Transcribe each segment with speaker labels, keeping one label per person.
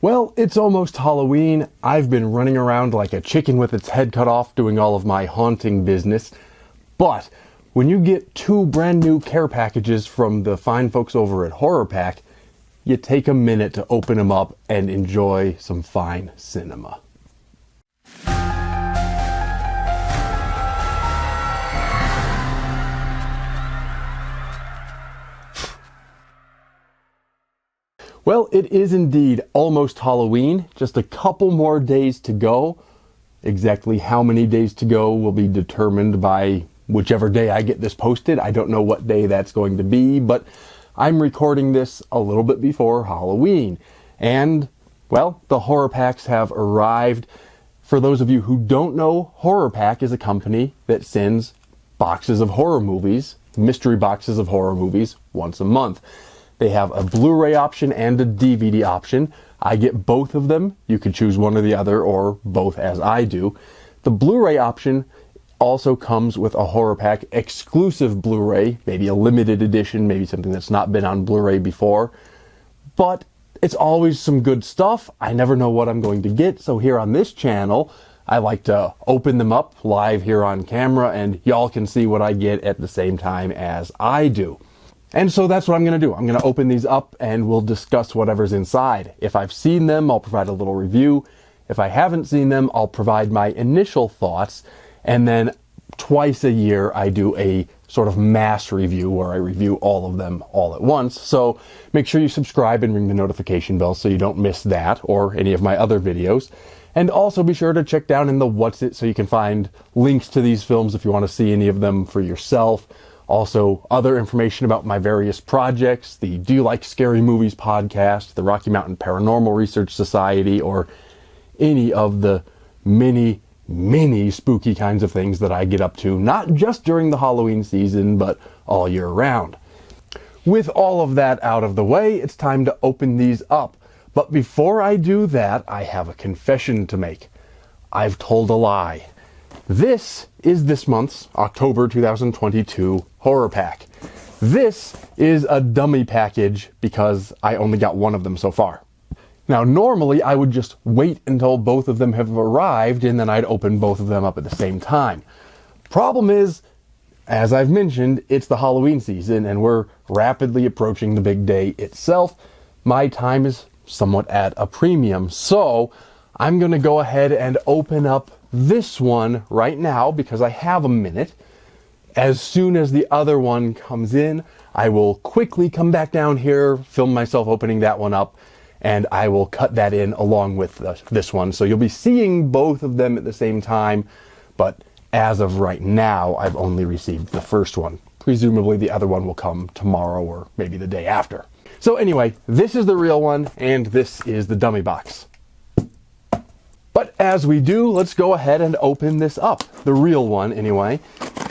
Speaker 1: Well, it's almost Halloween. I've been running around like a chicken with its head cut off doing all of my haunting business. But when you get two brand new care packages from the fine folks over at HorrorPack, you take a minute to open them up and enjoy some fine cinema. Well, it is indeed almost Halloween. Just a couple more days to go. Exactly how many days to go will be determined by whichever day I get this posted. I don't know what day that's going to be, but I'm recording this a little bit before Halloween. And, well, the HorrorPacks have arrived. For those of you who don't know, HorrorPack is a company that sends boxes of horror movies, mystery boxes of horror movies, once a month. They have a Blu-ray option and a DVD option. I get both of them. You can choose one or the other, or both as I do. The Blu-ray option also comes with a HorrorPack exclusive Blu-ray, maybe a limited edition, maybe something that's not been on Blu-ray before. But it's always some good stuff. I never know what I'm going to get, so here on this channel, I like to open them up live here on camera, and y'all can see what I get at the same time as I do. And so that's what I'm going to do. I'm going to open these up and we'll discuss whatever's inside. If I've seen them, I'll provide a little review. If I haven't seen them, I'll provide my initial thoughts. And then twice a year, I do a sort of mass review where I review all of them all at once. So make sure you subscribe and ring the notification bell so you don't miss that or any of my other videos. And also be sure to check down in the What's It so you can find links to these films if you want to see any of them for yourself. Also, other information about my various projects, the Do You Like Scary Movies podcast, the Rocky Mountain Paranormal Research Society, or any of the many spooky kinds of things that I get up to, not just during the Halloween season, but all year round. With all of that out of the way, it's time to open these up. But before I do that, I have a confession to make. I've told a lie. This is this month's October 2022 Horror Pack. This is a dummy package because I only got one of them so far. Now, normally I would just wait until both of them have arrived and then I'd open both of them up at the same time. Problem is, as I've mentioned, it's the Halloween season and we're rapidly approaching the big day itself. My time is somewhat at a premium, so I'm going to go ahead and open up this one right now because I have a minute. As soon as the other one comes in, I will quickly come back down here, film myself opening that one up, and I will cut that in along with this one. So you'll be seeing both of them at the same time, but as of right now, I've only received the first one. Presumably the other one will come tomorrow or maybe the day after. So anyway, this is the real one, and this is the dummy box. But as we do, let's go ahead and open this up. The real one, anyway.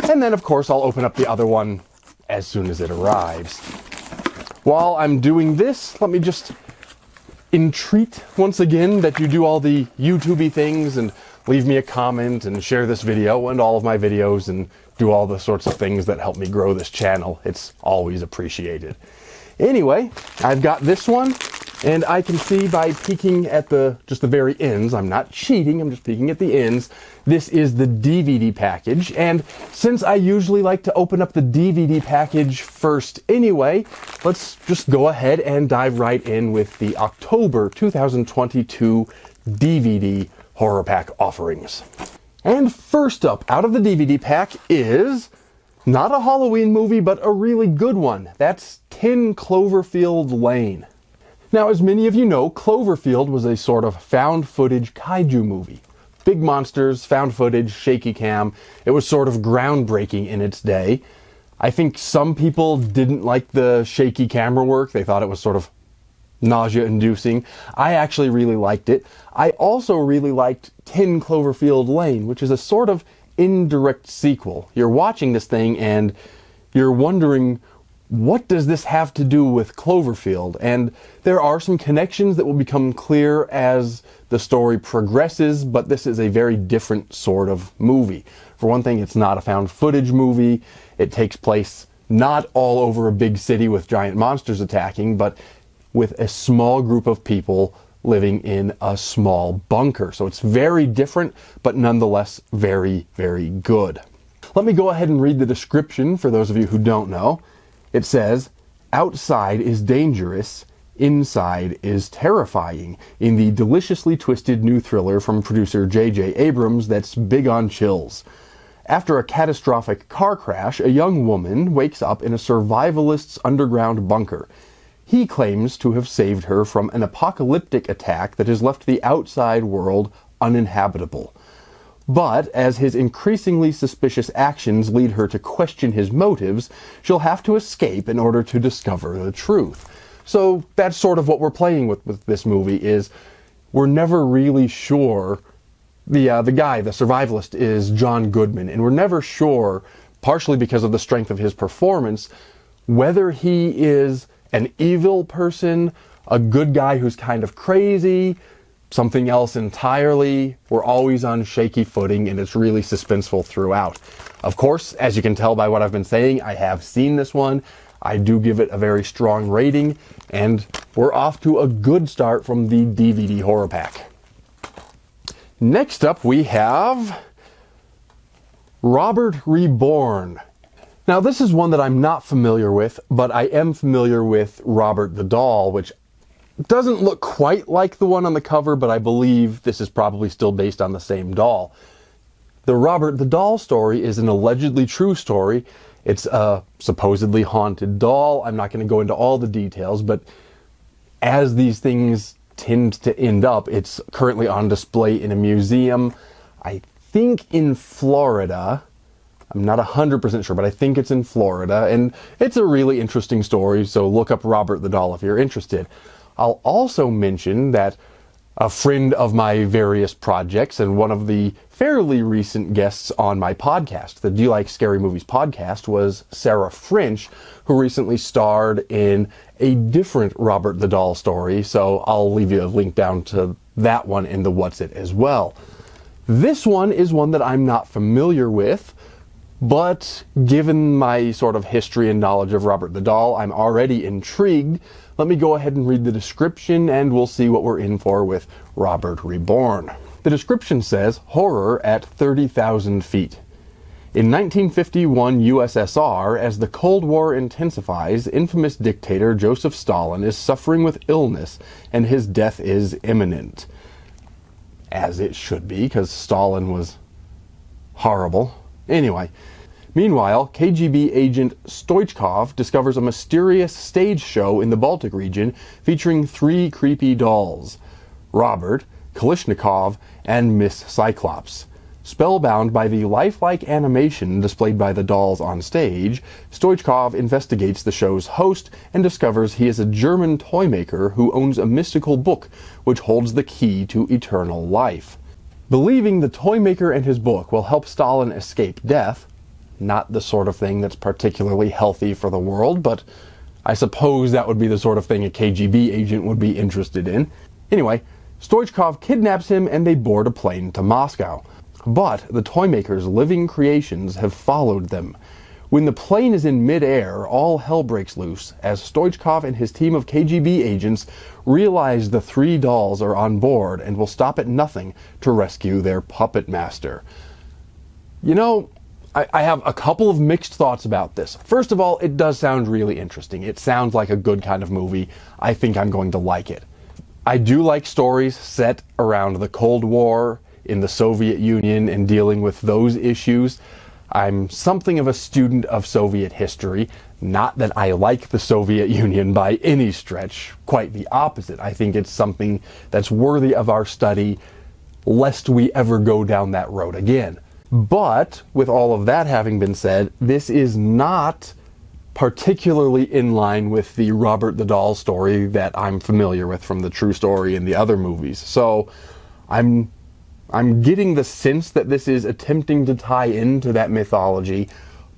Speaker 1: And then, of course, I'll open up the other one as soon as it arrives. While I'm doing this, let me just entreat once again that you do all the YouTube-y things and leave me a comment and share this video and all of my videos and do all the sorts of things that help me grow this channel. It's always appreciated. Anyway, I've got this one. And I can see by peeking at just the very ends, I'm not cheating, I'm just peeking at the ends, this is the DVD package. And since I usually like to open up the DVD package first anyway, let's just go ahead and dive right in with the October 2022 DVD Horror Pack offerings. And first up out of the DVD pack is not a Halloween movie, but a really good one. That's 10 Cloverfield Lane. Now, as many of you know, Cloverfield was a sort of found footage kaiju movie. Big monsters, found footage, shaky cam. It was sort of groundbreaking in its day. I think some people didn't like the shaky camera work. They thought it was sort of nausea-inducing. I actually really liked it. I also really liked 10 Cloverfield Lane, which is a sort of indirect sequel. You're watching this thing and you're wondering, what does this have to do with Cloverfield? And there are some connections that will become clear as the story progresses, but this is a very different sort of movie. For one thing, it's not a found footage movie. It takes place not all over a big city with giant monsters attacking, but with a small group of people living in a small bunker. So it's very different, but nonetheless very, very good. Let me go ahead and read the description for those of you who don't know. It says, "Outside is dangerous, inside is terrifying," in the deliciously twisted new thriller from producer J.J. Abrams that's big on chills. After a catastrophic car crash, a young woman wakes up in a survivalist's underground bunker. He claims to have saved her from an apocalyptic attack that has left the outside world uninhabitable. But as his increasingly suspicious actions lead her to question his motives, she'll have to escape in order to discover the truth. So that's sort of what we're playing with this movie, is we're never really sure. The guy, the survivalist, is John Goodman, and we're never sure, partially because of the strength of his performance, whether he is an evil person, a good guy who's kind of crazy, something else entirely. We're always on shaky footing, and it's really suspenseful throughout. Of course, as you can tell by what I've been saying, I have seen this one. I do give it a very strong rating, and we're off to a good start from the DVD horror pack. Next up, we have Robert Reborn. Now, this is one that I'm not familiar with, but I am familiar with Robert the Doll, which doesn't look quite like the one on the cover, but I believe this is probably still based on the same doll. The Robert the Doll story is an allegedly true story. It's a supposedly haunted doll. I'm not going to go into all the details, but as these things tend to end up, it's currently on display in a museum, I think in Florida. I'm not 100% sure, but I think it's in Florida, and it's a really interesting story, so look up Robert the Doll if you're interested. I'll also mention that a friend of my various projects and one of the fairly recent guests on my podcast, the Do You Like Scary Movies podcast, was Sarah French, who recently starred in a different Robert the Doll story, so I'll leave you a link down to that one in the What's It as well. This one is one that I'm not familiar with, but given my sort of history and knowledge of Robert the Doll, I'm already intrigued. Let me go ahead and read the description, and we'll see what we're in for with Robert Reborn. The description says, "Horror at 30,000 feet. In 1951 USSR, as the Cold War intensifies, infamous dictator Joseph Stalin is suffering with illness, and his death is imminent." As it should be, because Stalin was horrible. Anyway, meanwhile, KGB agent Stoichkov discovers a mysterious stage show in the Baltic region featuring 3 creepy dolls: Robert, Kalishnikov, and Miss Cyclops. Spellbound by the lifelike animation displayed by the dolls on stage, Stoichkov investigates the show's host and discovers he is a German toy maker who owns a mystical book which holds the key to eternal life. Believing the toy maker and his book will help Stalin escape death, not the sort of thing that's particularly healthy for the world, but I suppose that would be the sort of thing a KGB agent would be interested in. Anyway, Stoichkov kidnaps him and they board a plane to Moscow. But the toy maker's living creations have followed them. When the plane is in mid-air, all hell breaks loose as Stoichkov and his team of KGB agents realize the 3 dolls are on board and will stop at nothing to rescue their puppet master. You know, I have a couple of mixed thoughts about this. First of all, it does sound really interesting. It sounds like a good kind of movie. I think I'm going to like it. I do like stories set around the Cold War, in the Soviet Union, and dealing with those issues. I'm something of a student of Soviet history. Not that I like the Soviet Union by any stretch, quite the opposite. I think it's something that's worthy of our study, lest we ever go down that road again. But, with all of that having been said, this is not particularly in line with the Robert the Doll story that I'm familiar with from the True Story and the other movies. So, I'm getting the sense that this is attempting to tie into that mythology,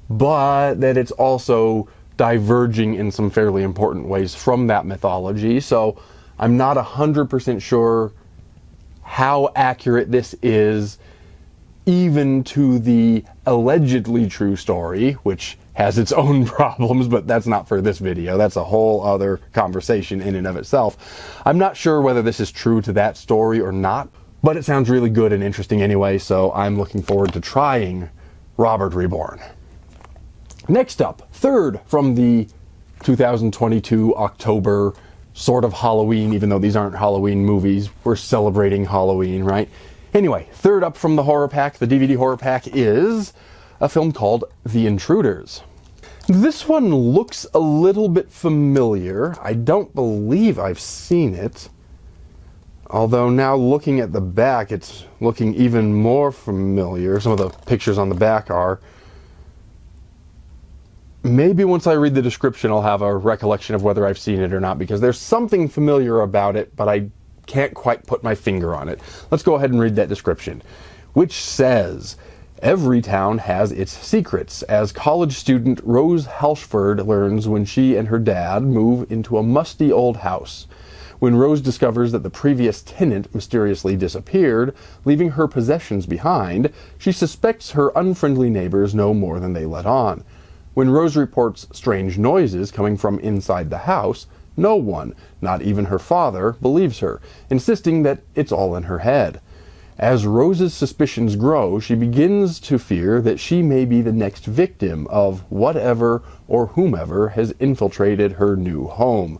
Speaker 1: but that it's also diverging in some fairly important ways from that mythology. So I'm not 100% sure how accurate this is, even to the allegedly true story, which has its own problems, but that's not for this video. That's a whole other conversation in and of itself. I'm not sure whether this is true to that story or not, but it sounds really good and interesting anyway, so I'm looking forward to trying Robert Reborn. Next up, third from the 2022 October sort of Halloween, even though these aren't Halloween movies. We're celebrating Halloween, right? Anyway, third up from the horror pack, the DVD horror pack, is a film called The Intruders. This one looks a little bit familiar. I don't believe I've seen it. Although now looking at the back, it's looking even more familiar. Some of the pictures on the back are. Maybe once I read the description, I'll have a recollection of whether I've seen it or not, because there's something familiar about it, but I can't quite put my finger on it. Let's go ahead and read that description, which says, every town has its secrets, as college student Rose Halshford learns when she and her dad move into a musty old house. When Rose discovers that the previous tenant mysteriously disappeared, leaving her possessions behind, she suspects her unfriendly neighbors know more than they let on. When Rose reports strange noises coming from inside the house, no one, not even her father, believes her, insisting that it's all in her head. As Rose's suspicions grow, she begins to fear that she may be the next victim of whatever or whomever has infiltrated her new home.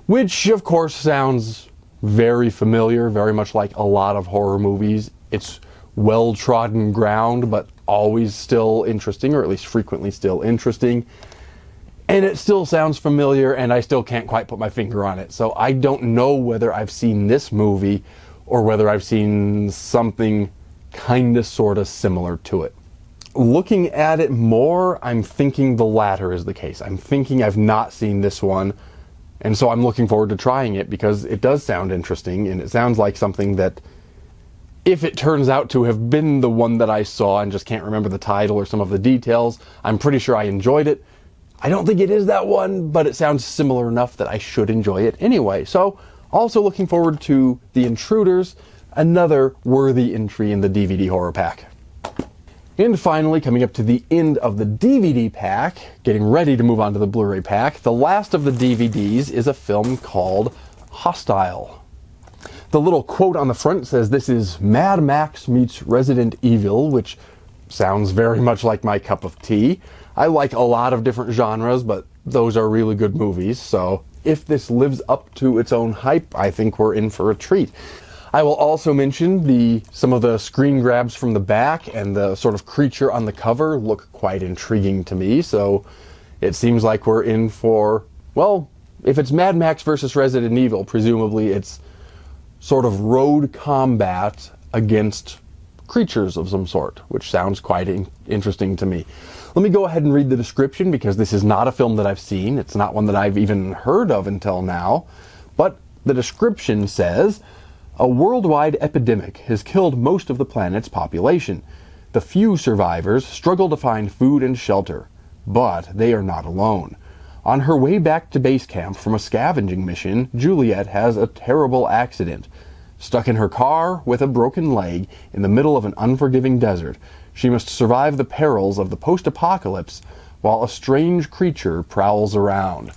Speaker 1: Which, of course, sounds very familiar, very much like a lot of horror movies. It's well-trodden ground, but always still interesting, or at least frequently still interesting. And it still sounds familiar, and I still can't quite put my finger on it. So I don't know whether I've seen this movie or whether I've seen something kind of sort of similar to it. Looking at it more, I'm thinking the latter is the case. I'm thinking I've not seen this one, and so I'm looking forward to trying it because it does sound interesting, and it sounds like something that, if it turns out to have been the one that I saw and just can't remember the title or some of the details, I'm pretty sure I enjoyed it. I don't think it is that one, but it sounds similar enough that I should enjoy it anyway. So, also looking forward to The Intruders, another worthy entry in the DVD horror pack. And finally, coming up to the end of the DVD pack, getting ready to move on to the Blu-ray pack, the last of the DVDs is a film called Hostile. The little quote on the front says this is Mad Max meets Resident Evil, which sounds very much like my cup of tea. I like a lot of different genres, but those are really good movies, so if this lives up to its own hype, I think we're in for a treat. I will also mention some of the screen grabs from the back and the sort of creature on the cover look quite intriguing to me, so it seems like we're in for, well, if it's Mad Max versus Resident Evil, presumably it's sort of road combat against creatures of some sort, which sounds quite interesting to me. Let me go ahead and read the description because this is not a film that I've seen. It's not one that I've even heard of until now. But the description says, a worldwide epidemic has killed most of the planet's population. The few survivors struggle to find food and shelter, but they are not alone. On her way back to base camp from a scavenging mission, Juliet has a terrible accident. Stuck in her car with a broken leg in the middle of an unforgiving desert, she must survive the perils of the post-apocalypse while a strange creature prowls around.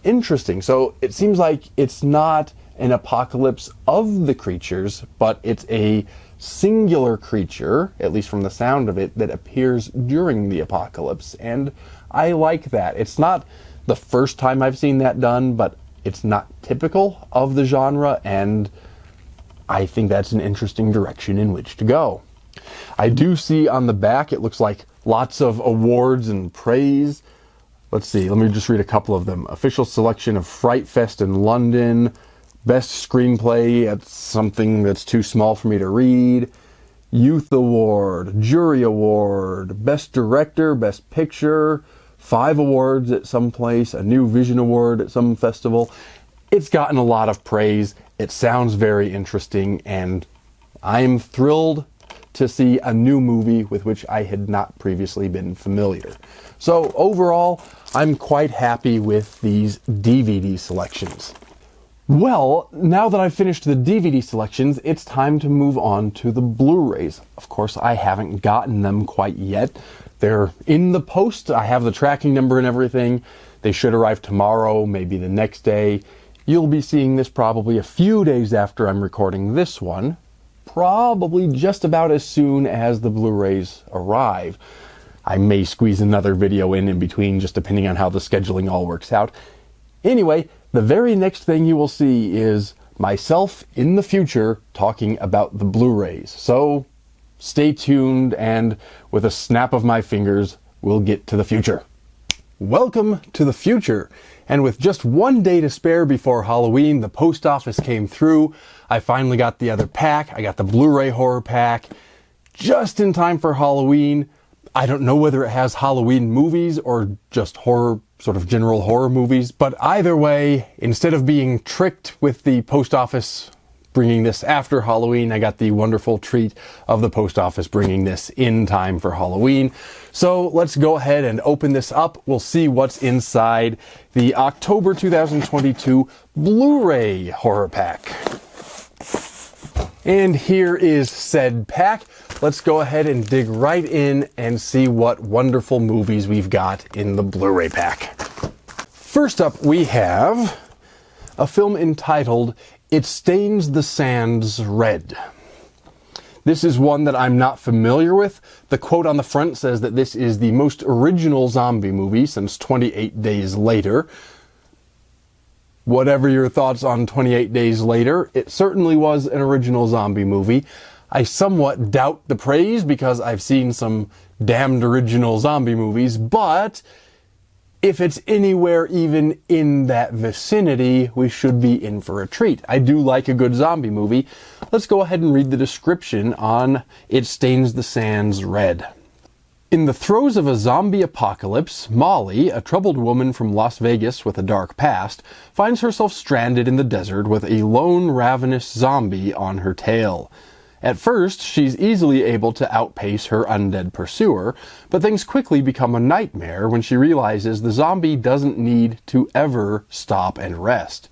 Speaker 1: Interesting. So it seems like it's not an apocalypse of the creatures, but it's a singular creature, at least from the sound of it, that appears during the apocalypse. And I like that. It's not the first time I've seen that done, but it's not typical of the genre, and I think that's an interesting direction in which to go. I do see on the back, it looks like lots of awards and praise. Let's see, let me just read a couple of them. Official selection of Fright Fest in London, Best Screenplay at something that's too small for me to read, Youth Award, Jury Award, Best Director, Best Picture, 5 awards at some place, a New Vision Award at some festival. It's gotten a lot of praise. It sounds very interesting, and I am thrilled to see a new movie with which I had not previously been familiar. So overall, I'm quite happy with these DVD selections. Well, now that I've finished the DVD selections, it's time to move on to the Blu-rays. Of course, I haven't gotten them quite yet. They're in the post. I have the tracking number and everything. They should arrive tomorrow, maybe the next day. You'll be seeing this probably a few days after I'm recording this one. Probably just about as soon as the Blu-rays arrive. I may squeeze another video in between, just depending on how the scheduling all works out. Anyway, the very next thing you will see is myself in the future talking about the Blu-rays. So stay tuned, and with a snap of my fingers, we'll get to the future. Welcome to the future. And with just one day to spare before Halloween, the post office came through. I finally got the other pack. I got the Blu-ray HorrorPack just in time for Halloween. I don't know whether it has Halloween movies or just horror, sort of general horror movies, but either way, instead of being tricked with the post office bringing this after Halloween, I got the wonderful treat of the post office bringing this in time for Halloween. So let's go ahead and open this up. We'll see what's inside the October 2022 Blu-ray HorrorPack. And here is said pack. Let's go ahead and dig right in and see what wonderful movies we've got in the Blu-ray pack. First up, we have a film entitled It Stains the Sands Red. This is one that I'm not familiar with. The quote on the front says that this is the most original zombie movie since 28 Days Later. Whatever your thoughts on 28 Days Later, it certainly was an original zombie movie. I somewhat doubt the praise because I've seen some damned original zombie movies, but if it's anywhere even in that vicinity, we should be in for a treat. I do like a good zombie movie. Let's go ahead and read the description on It Stains the Sands Red. In the throes of a zombie apocalypse, Molly, a troubled woman from Las Vegas with a dark past, finds herself stranded in the desert with a lone ravenous zombie on her tail. At first, she's easily able to outpace her undead pursuer, but things quickly become a nightmare when she realizes the zombie doesn't need to ever stop and rest.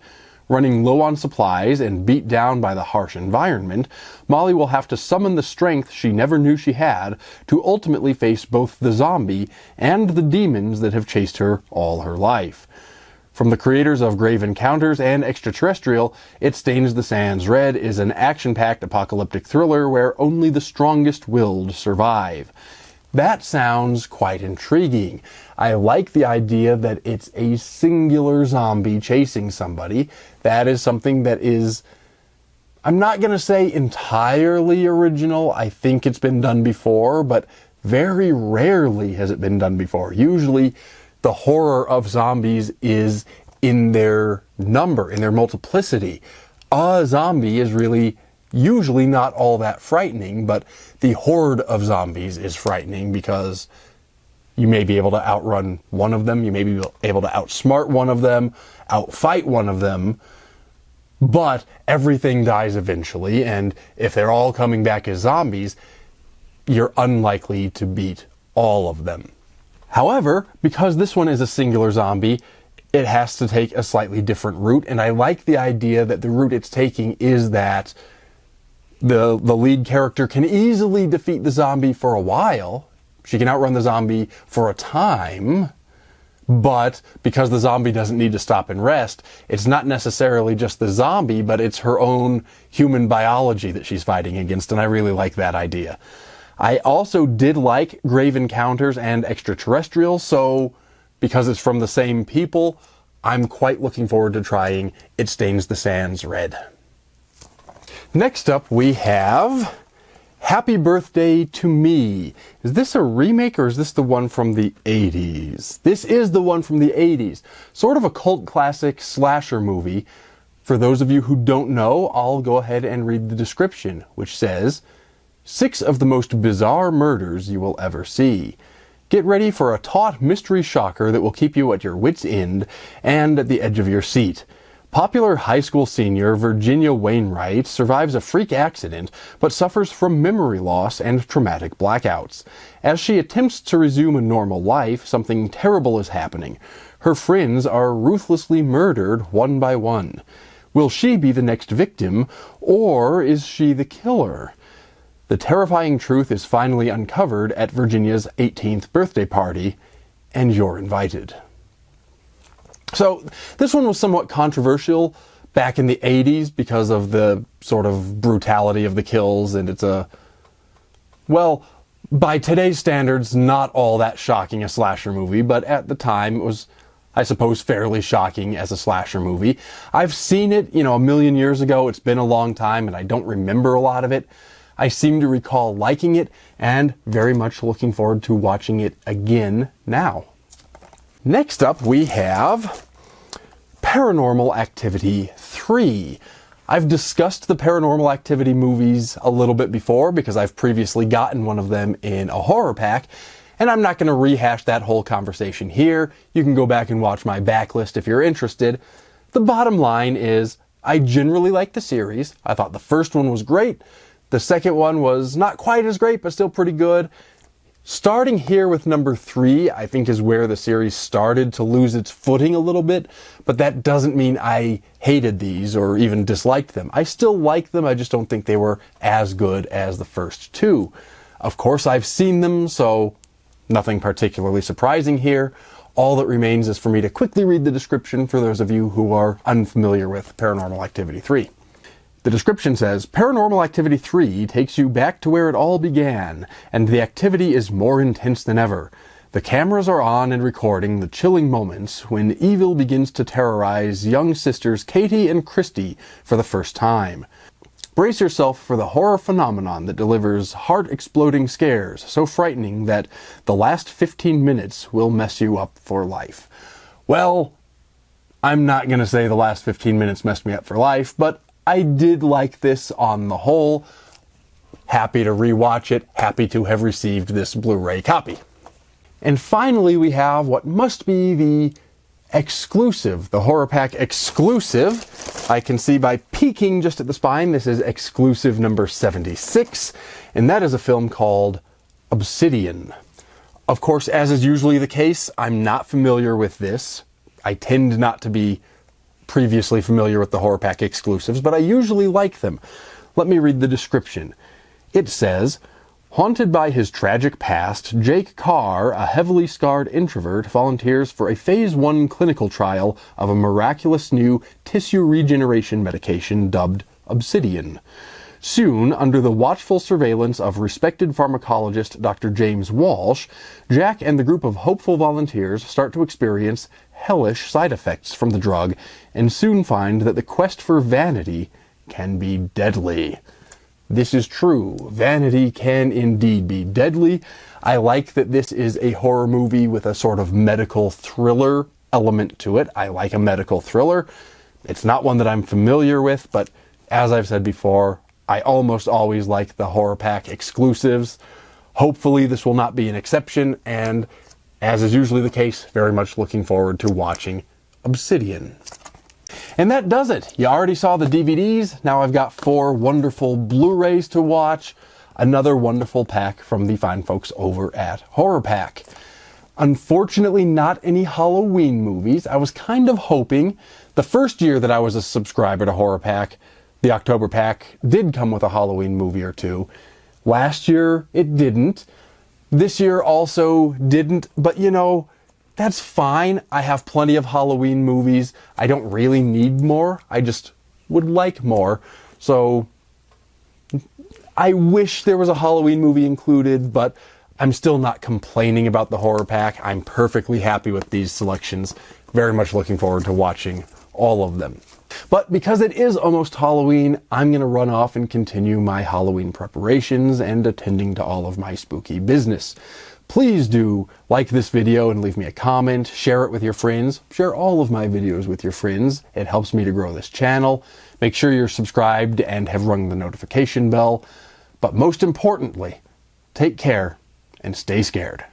Speaker 1: Running low on supplies and beat down by the harsh environment, Molly will have to summon the strength she never knew she had to ultimately face both the zombie and the demons that have chased her all her life. From the creators of Grave Encounters and Extraterrestrial, It Stains the Sands Red is an action-packed apocalyptic thriller where only the strongest willed survive. That sounds quite intriguing. I like the idea that it's a singular zombie chasing somebody. That is something that is, I'm not going to say entirely original. I think it's been done before, but very rarely has it been done before. Usually, the horror of zombies is in their number, in their multiplicity. A zombie is really usually not all that frightening, but the horde of zombies is frightening because you may be able to outrun one of them, you may be able to outsmart one of them, outfight one of them, but everything dies eventually, and if they're all coming back as zombies, you're unlikely to beat all of them. However, because this one is a singular zombie, it has to take a slightly different route, and I like the idea that the route it's taking is that the lead character can easily defeat the zombie for a while. She can outrun the zombie for a time, but because the zombie doesn't need to stop and rest, it's not necessarily just the zombie, but it's her own human biology that she's fighting against, and I really like that idea. I also did like Grave Encounters and Extraterrestrial, so because it's from the same people, I'm quite looking forward to trying It Stains the Sands Red. Next up, we have Happy Birthday to Me. Is this a remake or is this the one from the 80s? This is the one from the 80s. Sort of a cult classic slasher movie. For those of you who don't know, I'll go ahead and read the description, which says, 6 of the most bizarre murders you will ever see. Get ready for a taut mystery shocker that will keep you at your wit's end and at the edge of your seat. Popular high school senior Virginia Wainwright survives a freak accident but suffers from memory loss and traumatic blackouts. As she attempts to resume a normal life, something terrible is happening. Her friends are ruthlessly murdered one by one. Will she be the next victim, or is she the killer? The terrifying truth is finally uncovered at Virginia's 18th birthday party, and you're invited. So, this one was somewhat controversial back in the 80s because of the sort of brutality of the kills, and it's well, by today's standards, not all that shocking a slasher movie, but at the time it was, I suppose, fairly shocking as a slasher movie. I've seen it, a million years ago. It's been a long time, and I don't remember a lot of it. I seem to recall liking it, and very much looking forward to watching it again now. Next up, we have Paranormal Activity 3. I've discussed the Paranormal Activity movies a little bit before because I've previously gotten one of them in a horror pack, and I'm not going to rehash that whole conversation here. You can go back and watch my backlist if you're interested. The bottom line is, I generally like the series. I thought the first one was great. The second one was not quite as great, but still pretty good. Starting here with number 3, I think is where the series started to lose its footing a little bit, but that doesn't mean I hated these or even disliked them. I still like them, I just don't think they were as good as the first 2. Of course, I've seen them, so nothing particularly surprising here. All that remains is for me to quickly read the description for those of you who are unfamiliar with Paranormal Activity 3. The description says, Paranormal Activity 3 takes you back to where it all began, and the activity is more intense than ever. The cameras are on and recording the chilling moments when evil begins to terrorize young sisters Katie and Christy for the first time. Brace yourself for the horror phenomenon that delivers heart-exploding scares so frightening that the last 15 minutes will mess you up for life. Well, I'm not going to say the last 15 minutes messed me up for life, but I did like this on the whole. Happy to rewatch it, happy to have received this Blu-ray copy. And finally we have what must be the exclusive, the HorrorPack exclusive. I can see by peeking just at the spine, this is exclusive number 76, and that is a film called Obsidian. Of course, as is usually the case, I'm not familiar with this. I tend not to be previously familiar with the HorrorPack exclusives, but I usually like them. Let me read the description. It says, haunted by his tragic past, Jake Carr, a heavily scarred introvert, volunteers for a Phase 1 clinical trial of a miraculous new tissue regeneration medication dubbed Obsidian. Soon, under the watchful surveillance of respected pharmacologist Dr. James Walsh, Jack and the group of hopeful volunteers start to experience hellish side effects from the drug and soon find that the quest for vanity can be deadly. This is true. Vanity can indeed be deadly. I like that this is a horror movie with a sort of medical thriller element to it. I like a medical thriller. It's not one that I'm familiar with, but as I've said before, I almost always like the HorrorPack exclusives. Hopefully this will not be an exception, and as is usually the case, very much looking forward to watching Obsidian. And that does it. You already saw the DVDs. Now I've got 4 wonderful Blu-rays to watch. Another wonderful pack from the fine folks over at HorrorPack. Unfortunately, not any Halloween movies. I was kind of hoping. The first year that I was a subscriber to HorrorPack, the October pack did come with a Halloween movie or 2. Last year, it didn't. This year also didn't, but that's fine. I have plenty of Halloween movies. I don't really need more. I just would like more. So I wish there was a Halloween movie included, but I'm still not complaining about the horror pack. I'm perfectly happy with these selections. Very much looking forward to watching all of them. But because it is almost Halloween, I'm going to run off and continue my Halloween preparations and attending to all of my spooky business. Please do like this video and leave me a comment, share it with your friends, share all of my videos with your friends. It helps me to grow this channel. Make sure you're subscribed and have rung the notification bell. But most importantly, take care and stay scared.